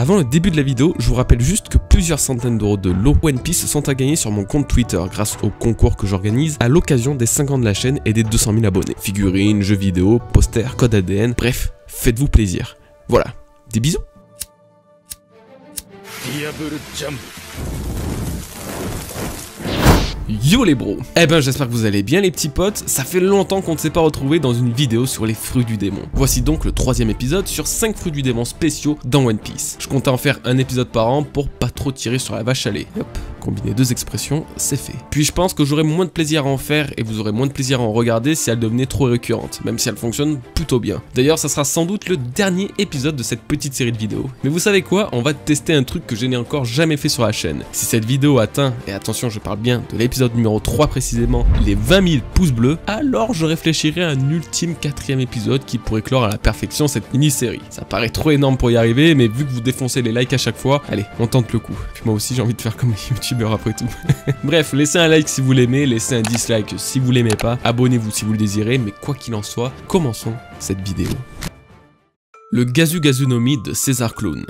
Avant le début de la vidéo, je vous rappelle juste que plusieurs centaines d'euros de lots One Piece sont à gagner sur mon compte Twitter grâce au concours que j'organise à l'occasion des 5 ans de la chaîne et des 200 000 abonnés. Figurines, jeux vidéo, posters, code ADN, bref, faites-vous plaisir. Voilà, des bisous. Yo les bros. Eh ben j'espère que vous allez bien les petits potes, ça fait longtemps qu'on ne s'est pas retrouvés dans une vidéo sur les fruits du démon. Voici donc le 3e épisode sur 5 fruits du démon spéciaux dans One Piece. Je comptais en faire un épisode par an pour pas trop tirer sur la vache à lait. Hop, combiner 2 expressions, c'est fait. Puis je pense que j'aurai moins de plaisir à en faire et vous aurez moins de plaisir à en regarder si elle devenait trop récurrente, même si elle fonctionne plutôt bien. D'ailleurs ça sera sans doute le dernier épisode de cette petite série de vidéos. Mais vous savez quoi, on va tester un truc que je n'ai encore jamais fait sur la chaîne. Si cette vidéo atteint, et attention je parle bien de l'épisode numéro 3 précisément, les 20 000 pouces bleus, alors je réfléchirai à un ultime 4e épisode qui pourrait clore à la perfection cette mini-série. Ça paraît trop énorme pour y arriver, mais vu que vous défoncez les likes à chaque fois, allez, on tente le coup. Puis moi aussi j'ai envie de faire comme les youtubeurs après tout. Bref, laissez un like si vous l'aimez, laissez un dislike si vous l'aimez pas, abonnez-vous si vous le désirez, mais quoi qu'il en soit, commençons cette vidéo. Le Gazu Gazu no Mi de César Clown.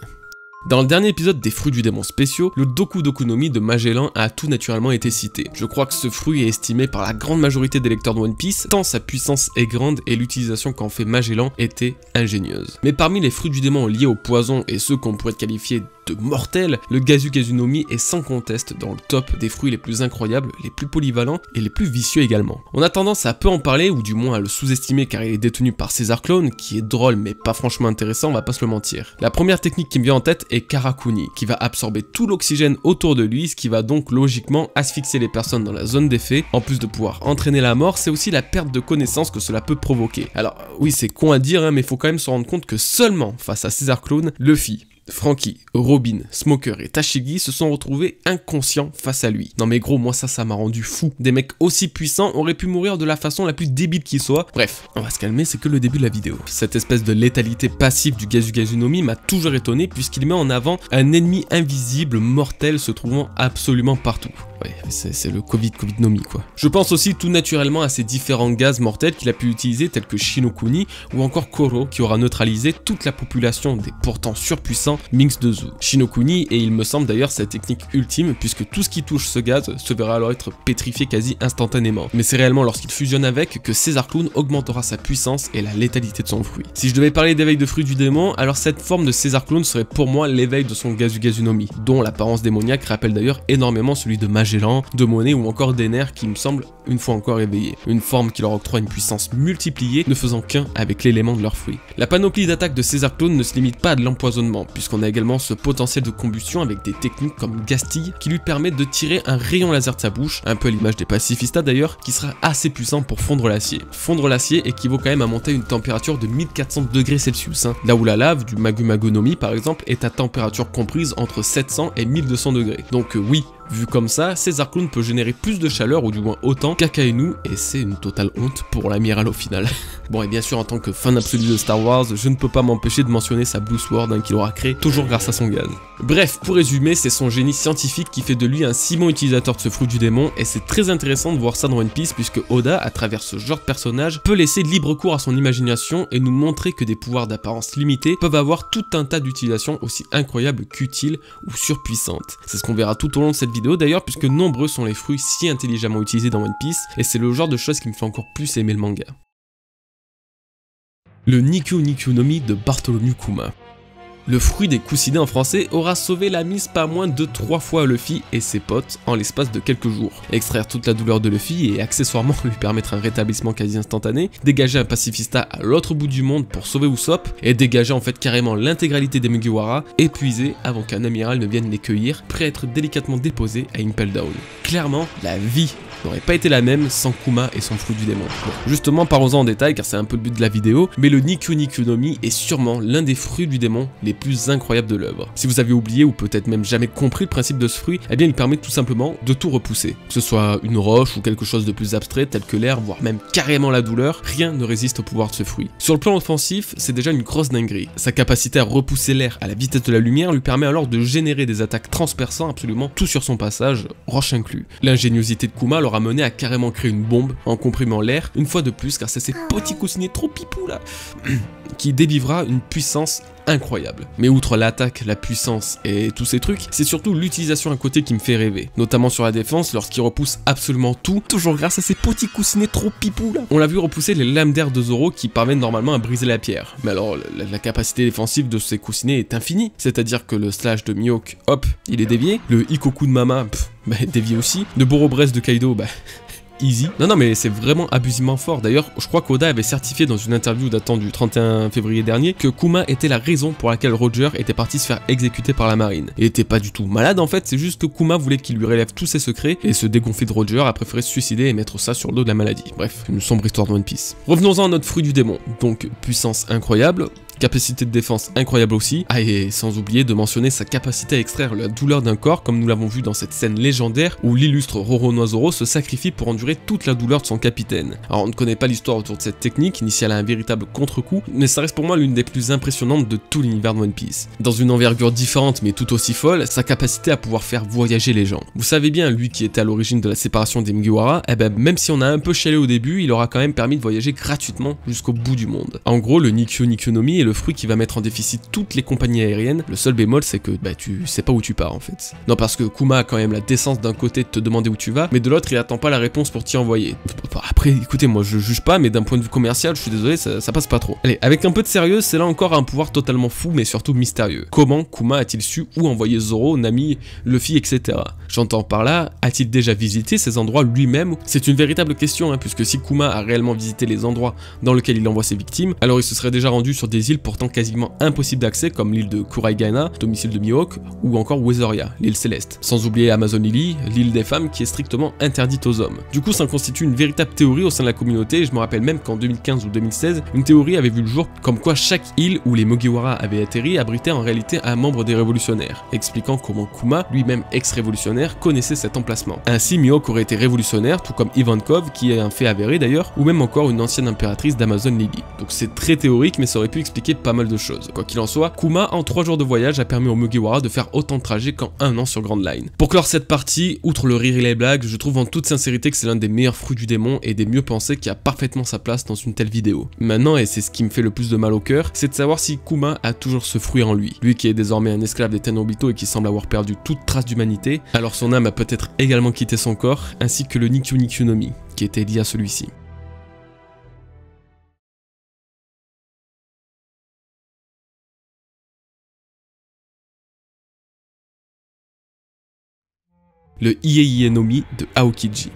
Dans le dernier épisode des fruits du démon spéciaux, le Doku Doku no Mi de Magellan a tout naturellement été cité. Je crois que ce fruit est estimé par la grande majorité des lecteurs de One Piece, tant sa puissance est grande et l'utilisation qu'en fait Magellan était ingénieuse. Mais parmi les fruits du démon liés au poison et ceux qu'on pourrait qualifier de mortels, le Gazu Gazu no Mi est sans conteste dans le top des fruits les plus incroyables, les plus polyvalents et les plus vicieux également. On a tendance à peu en parler ou du moins à le sous-estimer car il est détenu par César Clown, qui est drôle mais pas franchement intéressant, on va pas se le mentir. La première technique qui me vient en tête est Karakuni, qui va absorber tout l'oxygène autour de lui, ce qui va donc logiquement asphyxier les personnes dans la zone d'effet. En plus de pouvoir entraîner la mort, c'est aussi la perte de connaissance que cela peut provoquer. Alors oui, c'est con à dire, hein, mais faut quand même se rendre compte que seulement face à César Clown, Luffy, Franky, Robin, Smoker et Tashigi se sont retrouvés inconscients face à lui. Non mais gros, moi ça m'a rendu fou. Des mecs aussi puissants auraient pu mourir de la façon la plus débile qui soit. Bref, on va se calmer, c'est que le début de la vidéo. Cette espèce de létalité passive du Gazu Gazu no Mi m'a toujours étonné puisqu'il met en avant un ennemi invisible, mortel, se trouvant absolument partout. Ouais, c'est le Covid no Mi quoi. Je pense aussi tout naturellement à ces différents gaz mortels qu'il a pu utiliser tels que Shinokuni ou encore Koro qui aura neutralisé toute la population des pourtant surpuissants Minx de Zou. Shinokuni et il me semble d'ailleurs sa technique ultime puisque tout ce qui touche ce gaz se verra alors être pétrifié quasi instantanément. Mais c'est réellement lorsqu'il fusionne avec que César Clown augmentera sa puissance et la létalité de son fruit. Si je devais parler d'éveil de fruits du démon, alors cette forme de César Clown serait pour moi l'éveil de son Gazu Gazu no Mi, dont l'apparence démoniaque rappelle d'ailleurs énormément celui de Magellan, de Monet ou encore d'Ener qui me semble une fois encore éveillé. Une forme qui leur octroie une puissance multipliée ne faisant qu'un avec l'élément de leur fruit. La panoplie d'attaque de César Clown ne se limite pas à de l'empoisonnement puisqu'on a également ce potentiel de combustion avec des techniques comme Gastille qui lui permettent de tirer un rayon laser de sa bouche, un peu à l'image des pacifistas d'ailleurs, qui sera assez puissant pour fondre l'acier. Fondre l'acier équivaut quand même à monter à une température de 1400 degrés Celsius, hein, là où la lave du Magu Magu no Mi par exemple est à température comprise entre 700 et 1200 degrés. Donc oui, vu comme ça, César Clown peut générer plus de chaleur ou du moins autant qu'Akainu et c'est une totale honte pour l'amiral au final. Bon et bien sûr en tant que fan absolu de Star Wars, je ne peux pas m'empêcher de mentionner sa Blue Sword hein, qu'il aura créé toujours grâce à son gaz. Bref, pour résumer, c'est son génie scientifique qui fait de lui un si bon utilisateur de ce fruit du démon et c'est très intéressant de voir ça dans One Piece puisque Oda, à travers ce genre de personnage, peut laisser libre cours à son imagination et nous montrer que des pouvoirs d'apparence limitée peuvent avoir tout un tas d'utilisations aussi incroyables qu'utiles ou surpuissantes. C'est ce qu'on verra tout au long de cette vidéo d'ailleurs puisque nombreux sont les fruits si intelligemment utilisés dans One Piece et c'est le genre de choses qui me fait encore plus aimer le manga. Le Nikyu Nikyu no Mi de Bartholomew Kuma. Le fruit des coussinets en français aura sauvé la mise pas moins de 3 fois Luffy et ses potes en l'espace de quelques jours. Extraire toute la douleur de Luffy et accessoirement lui permettre un rétablissement quasi instantané, dégager un pacifista à l'autre bout du monde pour sauver Usopp et dégager en fait carrément l'intégralité des Mugiwara épuisés avant qu'un amiral ne vienne les cueillir, prêt à être délicatement déposé à Impel Down. Clairement, la vie n'aurait pas été la même sans Kuma et son fruit du démon. Bon, justement, parlons-en en détail car c'est un peu le but de la vidéo, mais le Nikyu Nikyu no Mi est sûrement l'un des fruits du démon les plus incroyables de l'œuvre. Si vous avez oublié ou peut-être même jamais compris le principe de ce fruit, eh bien il permet tout simplement de tout repousser. Que ce soit une roche ou quelque chose de plus abstrait tel que l'air, voire même carrément la douleur, rien ne résiste au pouvoir de ce fruit. Sur le plan offensif, c'est déjà une grosse dinguerie. Sa capacité à repousser l'air à la vitesse de la lumière lui permet alors de générer des attaques transperçant absolument tout sur son passage, roche inclus. L'ingéniosité de Kuma leur a mené à carrément créer une bombe en comprimant l'air, une fois de plus car c'est ces petits coussinets trop pipous là. qui délivrera une puissance incroyable. Mais outre l'attaque, la puissance et tous ces trucs, c'est surtout l'utilisation à côté qui me fait rêver. Notamment sur la défense, lorsqu'il repousse absolument tout, toujours grâce à ces petits coussinets trop pipou là. On l'a vu repousser les lames d'air de Zoro qui parviennent normalement à briser la pierre. Mais alors, la capacité défensive de ces coussinets est infinie. C'est-à-dire que le slash de Mihawk, hop, il est dévié. Le Ikoku de Mama, dévié aussi. Le Boro-Bresse de Kaido, easy. Non mais c'est vraiment abusivement fort. D'ailleurs, je crois qu'Oda avait certifié dans une interview datant du 31 février dernier que Kuma était la raison pour laquelle Roger était parti se faire exécuter par la marine. Il était pas du tout malade en fait, c'est juste que Kuma voulait qu'il lui relève tous ses secrets et se dégonfler de Roger a préféré se suicider et mettre ça sur le dos de la maladie. Bref, une sombre histoire de One Piece. Revenons-en à notre fruit du démon. Donc, puissance incroyable. Capacité de défense incroyable aussi, et sans oublier de mentionner sa capacité à extraire la douleur d'un corps comme nous l'avons vu dans cette scène légendaire où l'illustre Roronoa Zoro se sacrifie pour endurer toute la douleur de son capitaine. Alors on ne connaît pas l'histoire autour de cette technique, ni si elle a un véritable contre-coup, mais ça reste pour moi l'une des plus impressionnantes de tout l'univers de One Piece. Dans une envergure différente mais tout aussi folle, sa capacité à pouvoir faire voyager les gens. Vous savez bien, lui qui était à l'origine de la séparation des Mugiwara, même si on a un peu chialé au début, il aura quand même permis de voyager gratuitement jusqu'au bout du monde. En gros, le Nikkyo Nikyonomi est le fruit qui va mettre en déficit toutes les compagnies aériennes. Le seul bémol, c'est que tu sais pas où tu pars en fait. Non, parce que Kuma a quand même la décence d'un côté de te demander où tu vas, mais de l'autre, il attend pas la réponse pour t'y envoyer. Après, écoutez, moi je juge pas, mais d'un point de vue commercial, je suis désolé, ça passe pas trop. Allez, avec un peu de sérieux, c'est là encore un pouvoir totalement fou, mais surtout mystérieux. Comment Kuma a-t-il su où envoyer Zoro, Nami, Luffy, etc. J'entends par là, a-t-il déjà visité ces endroits lui-même? C'est une véritable question, puisque si Kuma a réellement visité les endroits dans lesquels il envoie ses victimes, alors il se serait déjà rendu sur des îles pourtant quasiment impossible d'accès comme l'île de Kuraigana, domicile de Mihawk, ou encore Weatheria, l'île céleste. Sans oublier Amazon Lily, l'île des femmes qui est strictement interdite aux hommes. Du coup, ça constitue une véritable théorie au sein de la communauté, et je me rappelle même qu'en 2015 ou 2016, une théorie avait vu le jour comme quoi chaque île où les Mugiwara avaient atterri abritait en réalité un membre des révolutionnaires, expliquant comment Kuma, lui-même ex-révolutionnaire, connaissait cet emplacement. Ainsi, Mihawk aurait été révolutionnaire, tout comme Ivankov, qui est un fait avéré d'ailleurs, ou même encore une ancienne impératrice d'Amazon Lily. Donc c'est très théorique, mais ça aurait pu expliquer pas mal de choses. Quoi qu'il en soit, Kuma, en 3 jours de voyage, a permis aux Mugiwara de faire autant de trajets qu'en 1 an sur Grand Line. Pour clore cette partie, outre le rire et les blagues, je trouve en toute sincérité que c'est l'un des meilleurs fruits du démon et des mieux pensés qui a parfaitement sa place dans une telle vidéo. Maintenant, et c'est ce qui me fait le plus de mal au cœur, c'est de savoir si Kuma a toujours ce fruit en lui. Lui qui est désormais un esclave des Tenryubito et qui semble avoir perdu toute trace d'humanité, alors son âme a peut-être également quitté son corps, ainsi que le Nikkyo Nikyonomi, qui était lié à celui-ci. Le Ieie-Nomi de Aokiji.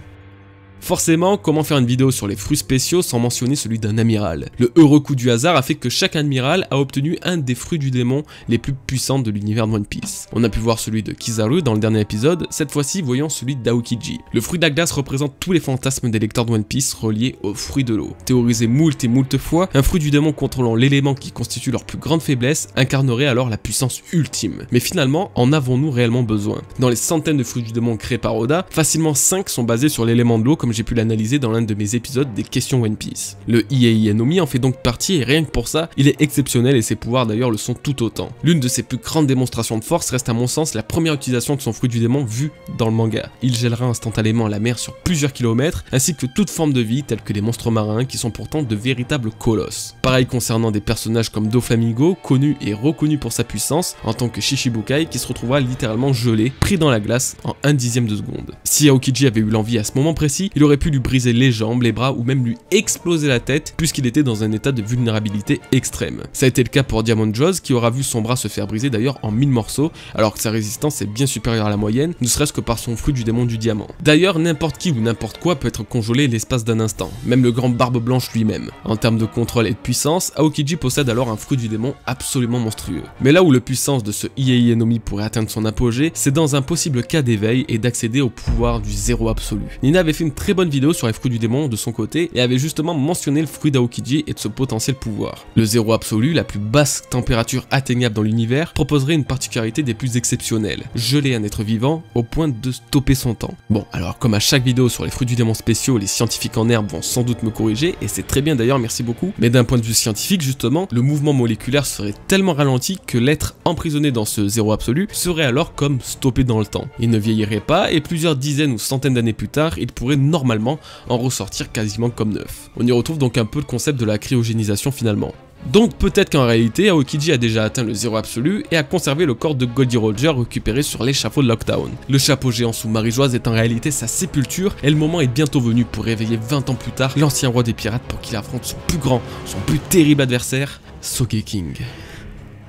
Forcément, comment faire une vidéo sur les fruits spéciaux sans mentionner celui d'un amiral? Le heureux coup du hasard a fait que chaque amiral a obtenu un des fruits du démon les plus puissants de l'univers de One Piece. On a pu voir celui de Kizaru dans le dernier épisode, cette fois-ci voyons celui d'Aokiji. Le fruit de la glace représente tous les fantasmes des lecteurs de One Piece reliés au fruit de l'eau. Théorisé moult et moult fois, un fruit du démon contrôlant l'élément qui constitue leur plus grande faiblesse incarnerait alors la puissance ultime. Mais finalement, en avons-nous réellement besoin? Dans les centaines de fruits du démon créés par Oda, facilement 5 sont basés sur l'élément de l'eau comme j'ai pu l'analyser dans l'un de mes épisodes des questions One Piece. Le Ieie-Nomi en fait donc partie et rien que pour ça, il est exceptionnel et ses pouvoirs d'ailleurs le sont tout autant. L'une de ses plus grandes démonstrations de force reste à mon sens la première utilisation de son fruit du démon vue dans le manga. Il gèlera instantanément la mer sur plusieurs kilomètres ainsi que toute forme de vie telle que les monstres marins qui sont pourtant de véritables colosses. Pareil concernant des personnages comme Doflamingo, connu et reconnu pour sa puissance en tant que Shishibukai qui se retrouvera littéralement gelé, pris dans la glace en 1/10 de seconde. Si Aokiji avait eu l'envie à ce moment précis, il aurait pu lui briser les jambes, les bras ou même lui exploser la tête puisqu'il était dans un état de vulnérabilité extrême. Ça a été le cas pour Diamond Jaws qui aura vu son bras se faire briser d'ailleurs en 1000 morceaux alors que sa résistance est bien supérieure à la moyenne, ne serait-ce que par son fruit du démon du diamant. D'ailleurs n'importe qui ou n'importe quoi peut être congelé l'espace d'un instant, même le grand Barbe Blanche lui-même. En termes de contrôle et de puissance, Aokiji possède alors un fruit du démon absolument monstrueux. Mais là où la puissance de ce Ieie-Nomi pourrait atteindre son apogée, c'est dans un possible cas d'éveil et d'accéder au pouvoir du zéro absolu. Nina avait fait une très bonne vidéo sur les fruits du démon de son côté et avait justement mentionné le fruit d'Aokiji et de ce potentiel pouvoir. Le zéro absolu, la plus basse température atteignable dans l'univers, proposerait une particularité des plus exceptionnelles, geler un être vivant au point de stopper son temps. Bon, alors comme à chaque vidéo sur les fruits du démon spéciaux, les scientifiques en herbe vont sans doute me corriger, et c'est très bien d'ailleurs, merci beaucoup, mais d'un point de vue scientifique justement, le mouvement moléculaire serait tellement ralenti que l'être emprisonné dans ce zéro absolu serait alors comme stoppé dans le temps. Il ne vieillirait pas et plusieurs dizaines ou centaines d'années plus tard, il pourrait normalement en ressortir quasiment comme neuf. On y retrouve donc un peu le concept de la cryogénisation finalement. Donc peut-être qu'en réalité, Aokiji a déjà atteint le zéro absolu et a conservé le corps de Goldie Roger récupéré sur l'échafaud de Lockdown. Le chapeau géant sous Marie-Joise est en réalité sa sépulture et le moment est bientôt venu pour réveiller 20 ans plus tard l'ancien roi des pirates pour qu'il affronte son plus grand, son plus terrible adversaire, Sogeking.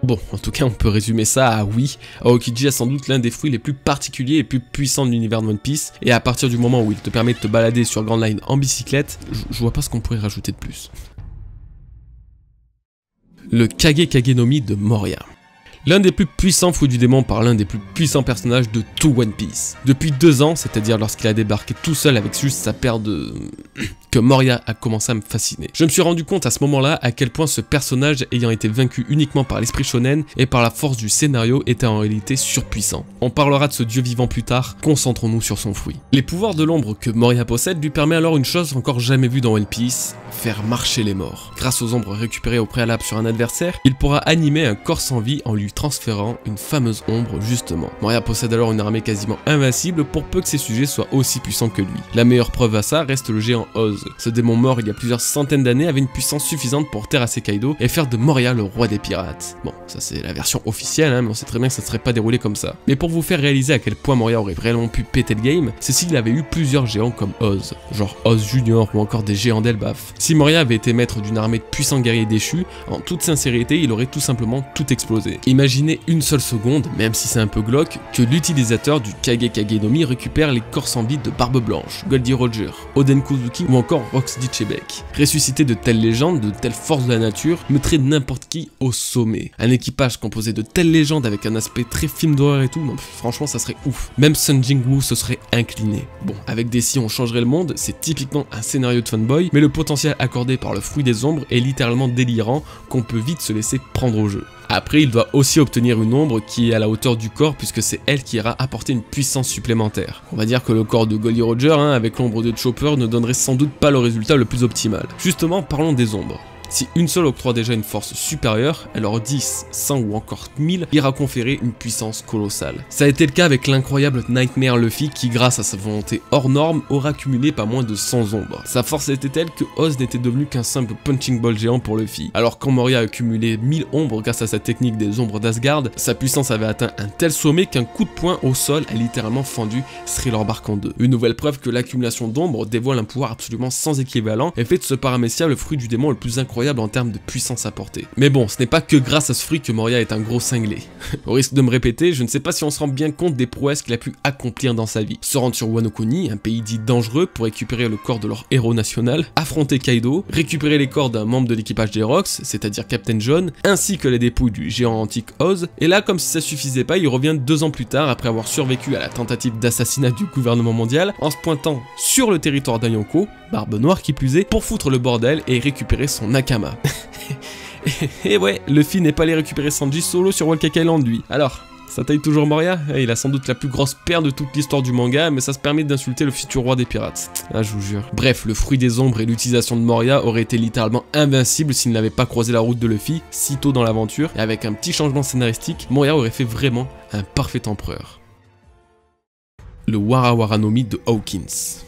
Bon, en tout cas, on peut résumer ça à oui, Aokiji a sans doute l'un des fruits les plus particuliers et plus puissants de l'univers de One Piece, et à partir du moment où il te permet de te balader sur Grand Line en bicyclette, je vois pas ce qu'on pourrait rajouter de plus. Le Kage Kagenomi de Moria. L'un des plus puissants fruits du démon par l'un des plus puissants personnages de tout One Piece. Depuis 2 ans, c'est-à-dire lorsqu'il a débarqué tout seul avec juste sa paire de... que Moria a commencé à me fasciner. Je me suis rendu compte à ce moment-là à quel point ce personnage, ayant été vaincu uniquement par l'esprit shonen et par la force du scénario, était en réalité surpuissant. On parlera de ce dieu vivant plus tard, concentrons-nous sur son fruit. Les pouvoirs de l'ombre que Moria possède lui permet alors une chose encore jamais vue dans One Piece, faire marcher les morts. Grâce aux ombres récupérées au préalable sur un adversaire, il pourra animer un corps sans vie en lui transférant une fameuse ombre justement. Moria possède alors une armée quasiment invincible pour peu que ses sujets soient aussi puissants que lui. La meilleure preuve à ça reste le géant Oz. Ce démon mort il y a plusieurs centaines d'années avait une puissance suffisante pour terrasser Kaido et faire de Moria le roi des pirates. Bon, ça c'est la version officielle, hein, mais on sait très bien que ça ne serait pas déroulé comme ça. Mais pour vous faire réaliser à quel point Moria aurait réellement pu péter le game, c'est s'il avait eu plusieurs géants comme Oz, genre Oz Junior ou encore des géants d'Elbaf. Si Moria avait été maître d'une armée de puissants guerriers déchus, en toute sincérité il aurait tout simplement tout explosé. Imaginez une seule seconde, même si c'est un peu glauque, que l'utilisateur du Kage Kagenomi récupère les corps sans vie de Barbe Blanche, Goldie Roger, Oden Kozuki ou encore Rox Ditchebek. Ressusciter de telles légendes, de telles forces de la nature, mettrait n'importe qui au sommet. Un équipage composé de telles légendes avec un aspect très film d'horreur et tout, non, franchement ça serait ouf. Même Sun Jingwoo se serait incliné. Bon, avec des si on changerait le monde, c'est typiquement un scénario de fanboy, mais le potentiel accordé par le fruit des ombres est littéralement délirant qu'on peut vite se laisser prendre au jeu. Après, il doit aussi obtenir une ombre qui est à la hauteur du corps puisque c'est elle qui ira apporter une puissance supplémentaire. On va dire que le corps de Goldie Roger, avec l'ombre de Chopper, ne donnerait sans doute pas le résultat le plus optimal. Justement, parlons des ombres. Si une seule octroie déjà une force supérieure, alors 10, 100 ou encore 1000 ira conférer une puissance colossale. Ça a été le cas avec l'incroyable Nightmare Luffy qui, grâce à sa volonté hors norme, aura cumulé pas moins de 100 ombres. Sa force était telle que Oz n'était devenu qu'un simple punching ball géant pour Luffy. Alors quand Moria a cumulé 1000 ombres grâce à sa technique des ombres d'Asgard, sa puissance avait atteint un tel sommet qu'un coup de poing au sol a littéralement fendu Thriller Bark en deux. Une nouvelle preuve que l'accumulation d'ombres dévoile un pouvoir absolument sans équivalent et fait de ce paramécia le fruit du démon le plus incroyable en termes de puissance apportée. Mais bon, ce n'est pas que grâce à ce fruit que Moria est un gros cinglé. Au risque de me répéter, je ne sais pas si on se rend bien compte des prouesses qu'il a pu accomplir dans sa vie. Se rendre sur Wano Kuni, un pays dit dangereux, pour récupérer le corps de leur héros national, affronter Kaido, récupérer les corps d'un membre de l'équipage des Rocks, c'est-à-dire Captain John, ainsi que les dépouilles du géant antique Oz, et là, comme si ça suffisait pas, il revient 2 ans plus tard après avoir survécu à la tentative d'assassinat du gouvernement mondial, en se pointant sur le territoire d'un Yonko, Barbe Noire qui plus est, pour foutre le bordel et récupérer son Nakama. Et ouais, Luffy n'est pas allé récupérer Sanji solo sur Whole Cake Island lui. Alors, ça taille toujours Moria? Il a sans doute la plus grosse paire de toute l'histoire du manga, mais ça se permet d'insulter le futur roi des pirates. Ah, je vous jure. Bref, le fruit des ombres et l'utilisation de Moria auraient été littéralement invincibles s'il n'avait pas croisé la route de Luffy si tôt dans l'aventure, et avec un petit changement scénaristique, Moria aurait fait vraiment un parfait empereur. Le Wara Wara no Mi de Hawkins.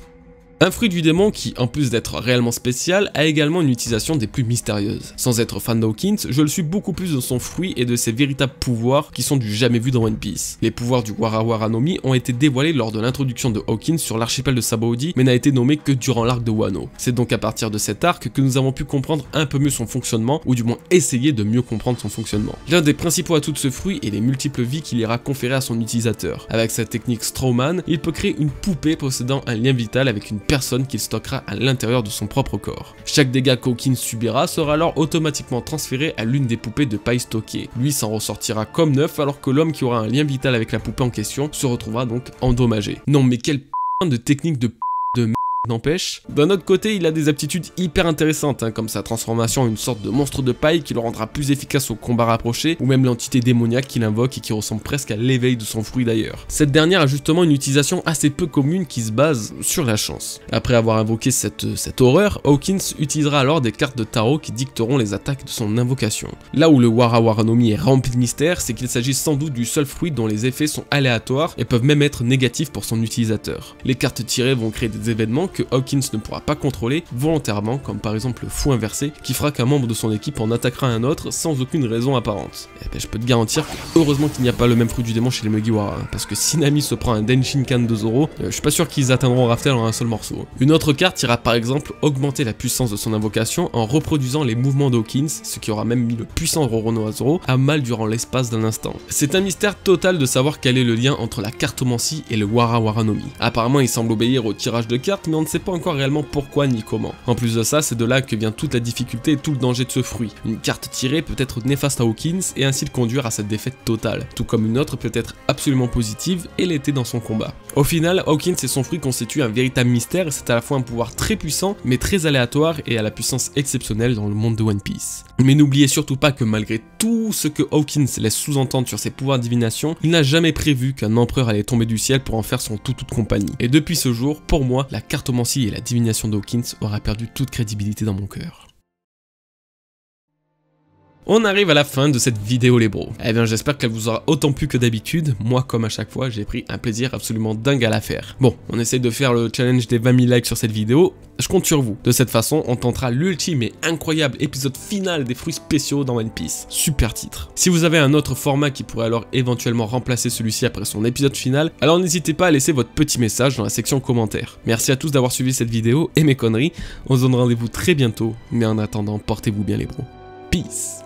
Un fruit du démon qui, en plus d'être réellement spécial, a également une utilisation des plus mystérieuses. Sans être fan d'Hawkins, je le suis beaucoup plus de son fruit et de ses véritables pouvoirs qui sont du jamais vu dans One Piece. Les pouvoirs du Wara Wara no Mi ont été dévoilés lors de l'introduction de Hawkins sur l'archipel de Sabaody, mais n'a été nommé que durant l'arc de Wano. C'est donc à partir de cet arc que nous avons pu comprendre un peu mieux son fonctionnement, ou du moins essayer de mieux comprendre son fonctionnement. L'un des principaux atouts de ce fruit est les multiples vies qu'il ira conférer à son utilisateur. Avec sa technique Strawman, il peut créer une poupée possédant un lien vital avec une personne qu'il stockera à l'intérieur de son propre corps. Chaque dégât qu'Hawkins subira sera alors automatiquement transféré à l'une des poupées de paille stockées. Lui s'en ressortira comme neuf alors que l'homme qui aura un lien vital avec la poupée en question se retrouvera donc endommagé. Non mais quelle p*** de technique de merde n'empêche. D'un autre côté, il a des aptitudes hyper intéressantes, comme sa transformation en une sorte de monstre de paille qui le rendra plus efficace au combat rapproché, ou même l'entité démoniaque qu'il invoque et qui ressemble presque à l'éveil de son fruit d'ailleurs. Cette dernière a justement une utilisation assez peu commune qui se base sur la chance. Après avoir invoqué cette horreur, Hawkins utilisera alors des cartes de tarot qui dicteront les attaques de son invocation. Là où le Wara Wara no Mi est rempli de mystère, c'est qu'il s'agit sans doute du seul fruit dont les effets sont aléatoires et peuvent même être négatifs pour son utilisateur. Les cartes tirées vont créer des événements que Hawkins ne pourra pas contrôler volontairement, comme par exemple le fou inversé, qui fera qu'un membre de son équipe en attaquera un autre sans aucune raison apparente. Et ben, je peux te garantir que heureusement qu'il n'y a pas le même fruit du démon chez les Mugiwara, hein, parce que si Nami se prend un Denshinkan de Zoro, je suis pas sûr qu'ils atteindront Raftel en un seul morceau. Une autre carte ira par exemple augmenter la puissance de son invocation en reproduisant les mouvements d'Hawkins, ce qui aura même mis le puissant Roronoa Zoro à mal durant l'espace d'un instant. C'est un mystère total de savoir quel est le lien entre la cartomancie et le Wara Wara no Mi. Apparemment il semble obéir au tirage de cartes, mais on ne sait pas encore réellement pourquoi ni comment. En plus de ça, c'est de là que vient toute la difficulté et tout le danger de ce fruit. Une carte tirée peut être néfaste à Hawkins et ainsi le conduire à cette défaite totale, tout comme une autre peut être absolument positive et l'était dans son combat. Au final, Hawkins et son fruit constituent un véritable mystère et c'est à la fois un pouvoir très puissant mais très aléatoire et à la puissance exceptionnelle dans le monde de One Piece. Mais n'oubliez surtout pas que malgré tout ce que Hawkins laisse sous-entendre sur ses pouvoirs de divination, il n'a jamais prévu qu'un empereur allait tomber du ciel pour en faire son toute compagnie. Et depuis ce jour, pour moi, la cartomancie et la divination d'Hawkins aura perdu toute crédibilité dans mon cœur. On arrive à la fin de cette vidéo les bros. Eh bien j'espère qu'elle vous aura autant plu que d'habitude. Moi comme à chaque fois j'ai pris un plaisir absolument dingue à la faire. Bon, on essaye de faire le challenge des 20 000 likes sur cette vidéo. Je compte sur vous. De cette façon on tentera l'ultime et incroyable épisode final des fruits spéciaux dans One Piece. Super titre. Si vous avez un autre format qui pourrait alors éventuellement remplacer celui-ci après son épisode final, alors n'hésitez pas à laisser votre petit message dans la section commentaires. Merci à tous d'avoir suivi cette vidéo et mes conneries. On se donne rendez-vous très bientôt. Mais en attendant, portez-vous bien les bros. Peace.